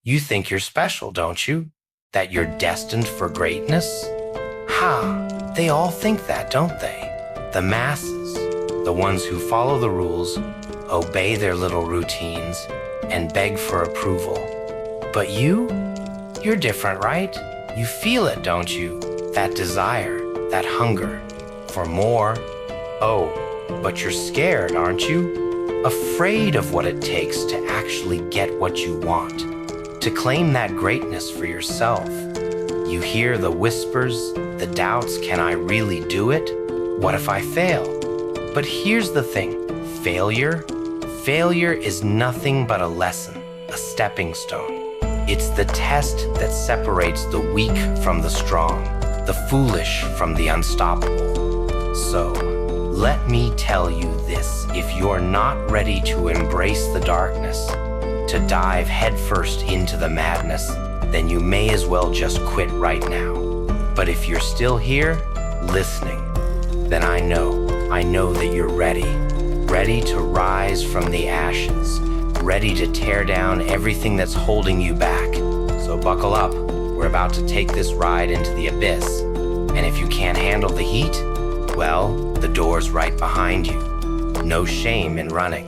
You think you're special, don't you? That you're destined for greatness? Ha! They all think that, don't they? The masses, the ones who follow the rules, obey their little routines, and beg for approval. But you're different, right? You feel it, don't you? That desire, that hunger for more. Oh, but you're scared, aren't you? Afraid of what it takes to actually get what you want, to claim that greatness for yourself. You hear the whispers, the doubts, can I really do it? What if I fail? But here's the thing, failure is nothing but a lesson, a stepping stone. It's the test that separates the weak from the strong, the foolish from the unstoppable. So, let me tell you this, if you're not ready to embrace the darkness, to dive headfirst into the madness, then you may as well just quit right now. But if you're still here, listening, then I know that you're ready to rise from the ashes, ready to tear down everything that's holding you back. So buckle up, we're about to take this ride into the abyss. And if you can't handle the heat, well, the door's right behind you. No shame in running.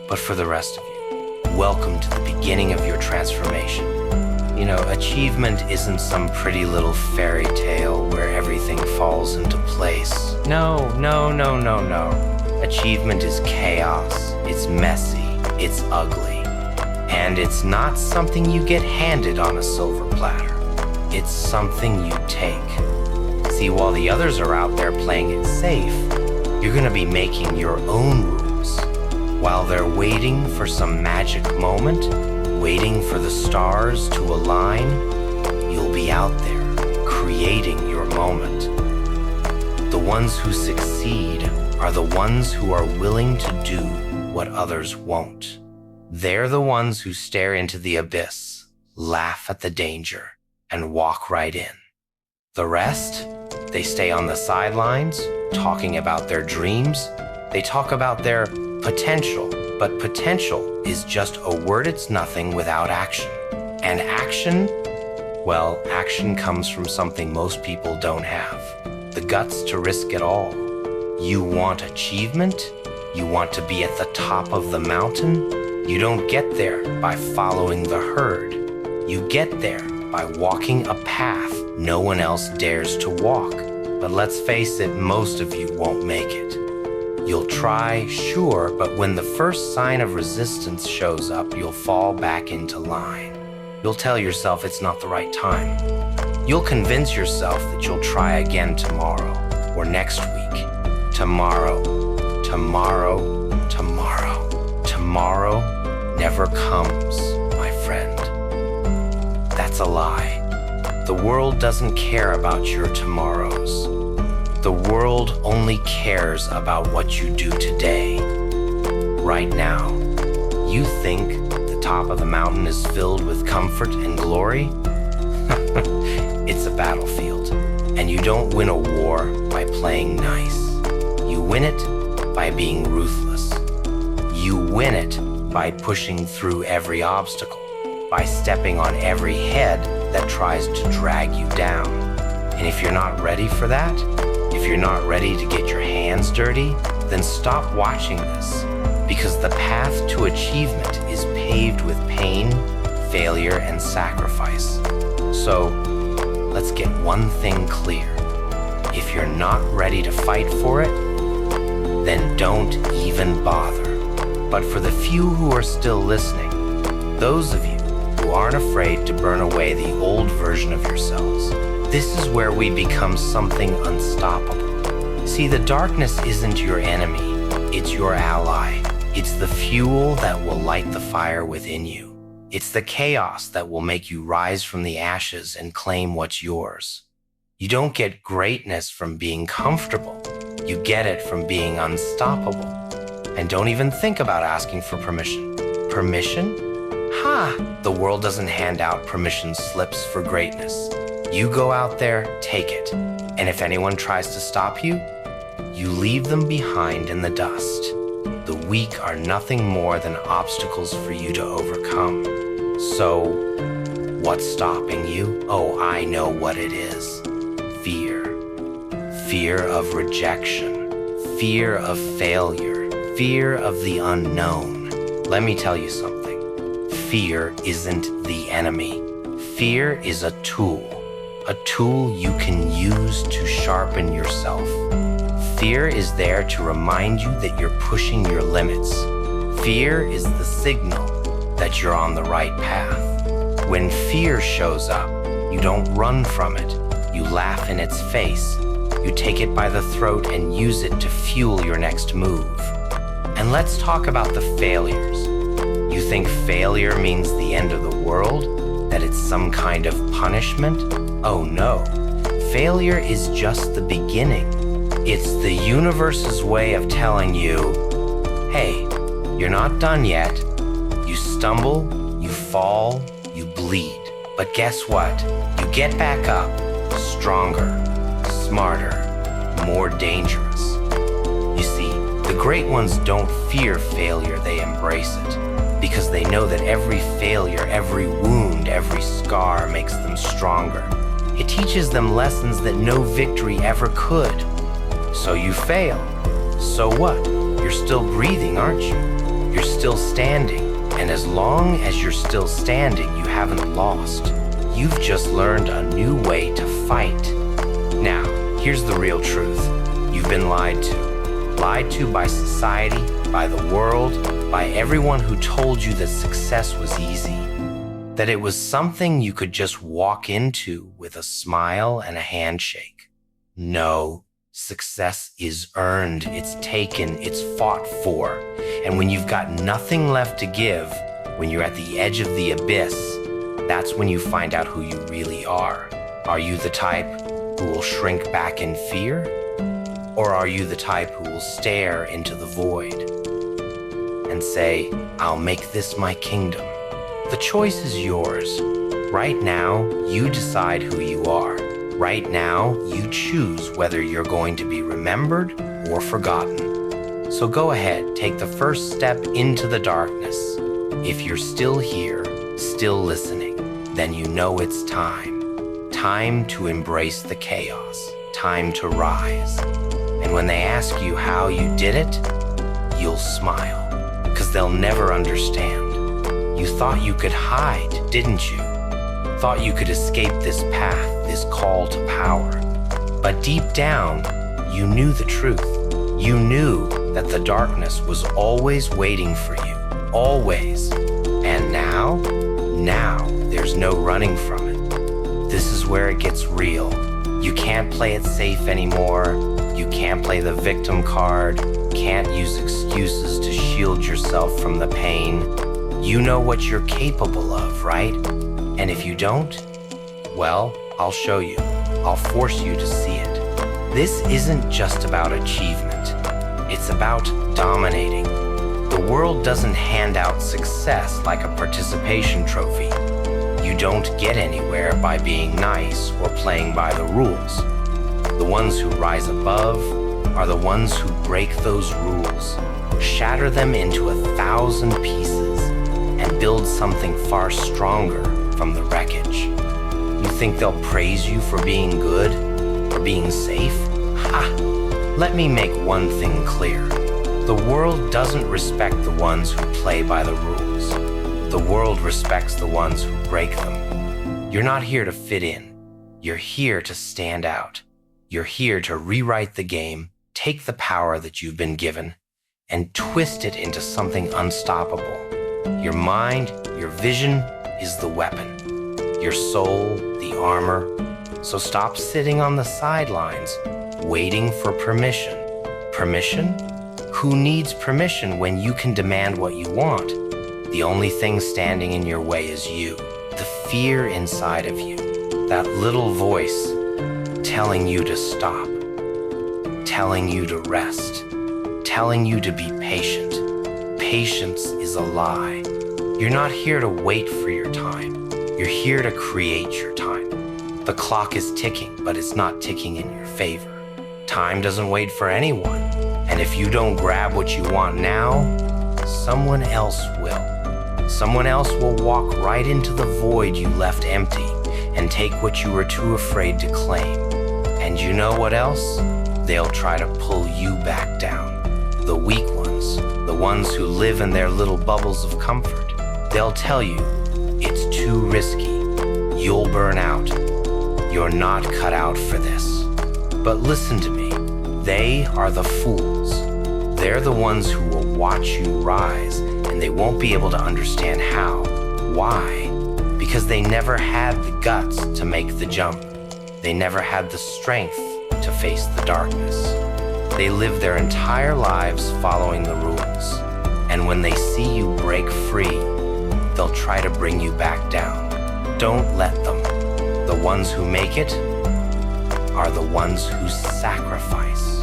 But for the rest of you, welcome to the beginning of your transformation. You know, achievement isn't some pretty little fairy tale where everything falls into place. No. Achievement is chaos, it's messy, it's ugly. And it's not something you get handed on a silver platter. It's something you take. See, while the others are out there playing it safe, you're gonna be making your own rules. While they're waiting for some magic moment, waiting for the stars to align, you'll be out there, creating your moment. The ones who succeed are the ones who are willing to do what others won't. They're the ones who stare into the abyss, laugh at the danger, and walk right in. The rest, they stay on the sidelines, talking about their dreams. They talk about their potential, but potential is just a word it's nothing without action. And action, well, action comes from something most people don't have. The guts to risk it all. You want achievement? You want to be at the top of the mountain? You don't get there by following the herd. You get there by walking a path no one else dares to walk. But let's face it, most of you won't make it. You'll try, sure, but when the first sign of resistance shows up, you'll fall back into line. You'll tell yourself it's not the right time. You'll convince yourself that you'll try again tomorrow or next week. Tomorrow never comes, my friend. That's a lie. The world doesn't care about your tomorrows. The world only cares about what you do today. Right now, you think the top of the mountain is filled with comfort and glory? It's a battlefield, and you don't win a war by playing nice. You win it by being ruthless. You win it by pushing through every obstacle, by stepping on every head that tries to drag you down. And if you're not ready for that, if you're not ready to get your hands dirty, then stop watching this, because the path to achievement is paved with pain, failure, and sacrifice. So, let's get one thing clear. If you're not ready to fight for it, then don't even bother. But for the few who are still listening, those of you who aren't afraid to burn away the old version of yourselves, this is where we become something unstoppable. See, the darkness isn't your enemy, it's your ally. It's the fuel that will light the fire within you. It's the chaos that will make you rise from the ashes and claim what's yours. You don't get greatness from being comfortable. You get it from being unstoppable. And don't even think about asking for permission. Permission? Ha! The world doesn't hand out permission slips for greatness. You go out there, take it. And if anyone tries to stop you, you leave them behind in the dust. The weak are nothing more than obstacles for you to overcome. So, what's stopping you? Oh, I know what it is. Fear. Fear of rejection. Fear of failure. Fear of the unknown. Let me tell you something. Fear isn't the enemy. Fear is a tool you can use to sharpen yourself. Fear is there to remind you that you're pushing your limits. Fear is the signal that you're on the right path. When fear shows up, you don't run from it. You laugh in its face. You take it by the throat and use it to fuel your next move. And let's talk about the failures. You think failure means the end of the world? That it's some kind of punishment? Oh no. Failure is just the beginning. It's the universe's way of telling you, hey, you're not done yet. You stumble, you fall, you bleed. But guess what? You get back up, stronger, smarter, more dangerous. You see, the great ones don't fear failure, they embrace it. Because they know that every failure, every wound, every scar makes them stronger. It teaches them lessons that no victory ever could. So you fail. So what? You're still breathing, aren't you? You're still standing. And as long as you're still standing, you haven't lost. You've just learned a new way to fight. Now, here's the real truth. You've been lied to. Lied to by society, by the world, by everyone who told you that success was easy. That it was something you could just walk into with a smile and a handshake. No, success is earned, it's taken, it's fought for. And when you've got nothing left to give, when you're at the edge of the abyss, that's when you find out who you really are. Are you the type who will shrink back in fear? Or are you the type who will stare into the void and say, I'll make this my kingdom? The choice is yours. Right now, you decide who you are. Right now, you choose whether you're going to be remembered or forgotten. So go ahead, take the first step into the darkness. If you're still here, still listening, then you know it's time. Time to embrace the chaos. Time to rise. And when they ask you how you did it, you'll smile, because they'll never understand. You thought you could hide, didn't you? Thought you could escape this path, this call to power. But deep down, you knew the truth. You knew that the darkness was always waiting for you, always. And now there's no running from it. This is where it gets real. You can't play it safe anymore. You can't play the victim card. Can't use excuses to shield yourself from the pain. You know what you're capable of, right? And if you don't, well, I'll show you. I'll force you to see it. This isn't just about achievement. It's about dominating. The world doesn't hand out success like a participation trophy. You don't get anywhere by being nice or playing by the rules. The ones who rise above are the ones who break those rules, shatter them into 1,000 pieces, and build something far stronger from the wreckage. You think they'll praise you for being good, for being safe? Ha! Let me make one thing clear. The world doesn't respect the ones who play by the rules. The world respects the ones who break them. You're not here to fit in. You're here to stand out. You're here to rewrite the game, take the power that you've been given, and twist it into something unstoppable. Your mind, your vision is the weapon. Your soul, the armor. So stop sitting on the sidelines, waiting for permission. Permission? Who needs permission when you can demand what you want? The only thing standing in your way is you, the fear inside of you, that little voice telling you to stop, telling you to rest, telling you to be patient. Patience is a lie. You're not here to wait for your time. You're here to create your time. The clock is ticking, but it's not ticking in your favor. Time doesn't wait for anyone. And if you don't grab what you want now, someone else will. Someone else will walk right into the void you left empty and take what you were too afraid to claim. And you know what else? They'll try to pull you back down. The weak ones, the ones who live in their little bubbles of comfort, they'll tell you, it's too risky. You'll burn out. You're not cut out for this. But listen to me. They are the fools. They're the ones who will watch you rise, and they won't be able to understand how. Why? Because they never had the guts to make the jump. They never had the strength to face the darkness. They live their entire lives following the rules. And when they see you break free, they'll try to bring you back down. Don't let them. The ones who make it are the ones who sacrifice.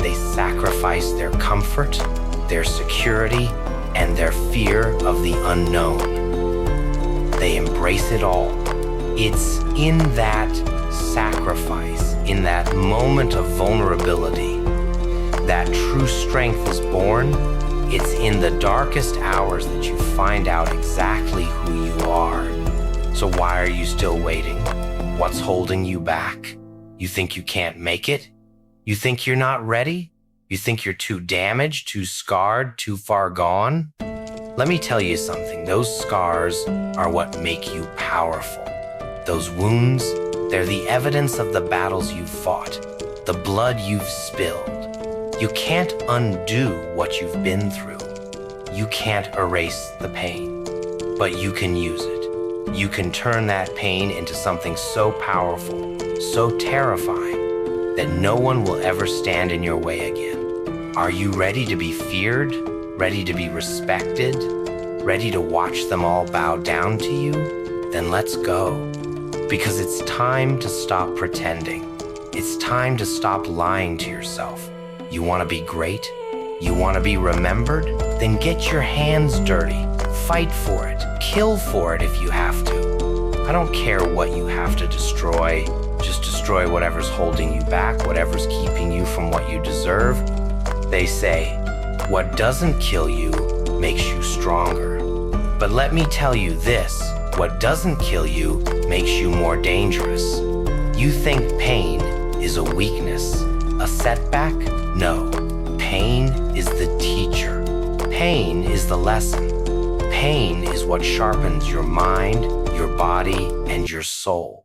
They sacrifice their comfort, their security, and their fear of the unknown. They embrace it all. It's in that sacrifice, in that moment of vulnerability, that true strength is born. It's in the darkest hours that you find out exactly who you are. So why are you still waiting? What's holding you back? You think you can't make it? You think you're not ready? You think you're too damaged, too scarred, too far gone? Let me tell you something. Those scars are what make you powerful. Those wounds, they're the evidence of the battles you've fought, the blood you've spilled. You can't undo what you've been through. You can't erase the pain, but you can use it. You can turn that pain into something so powerful, so terrifying, that no one will ever stand in your way again. Are you ready to be feared? Ready to be respected? Ready to watch them all bow down to you? Then let's go. Because it's time to stop pretending. It's time to stop lying to yourself. You want to be great? You want to be remembered? Then get your hands dirty. Fight for it. Kill for it if you have to. I don't care what you have to destroy. Just destroy whatever's holding you back, whatever's keeping you from what you deserve. They say, what doesn't kill you makes you stronger. But let me tell you this, what doesn't kill you makes you more dangerous. You think pain is a weakness, a setback? No. Pain is the teacher. Pain is the lesson. Pain is what sharpens your mind, your body, and your soul.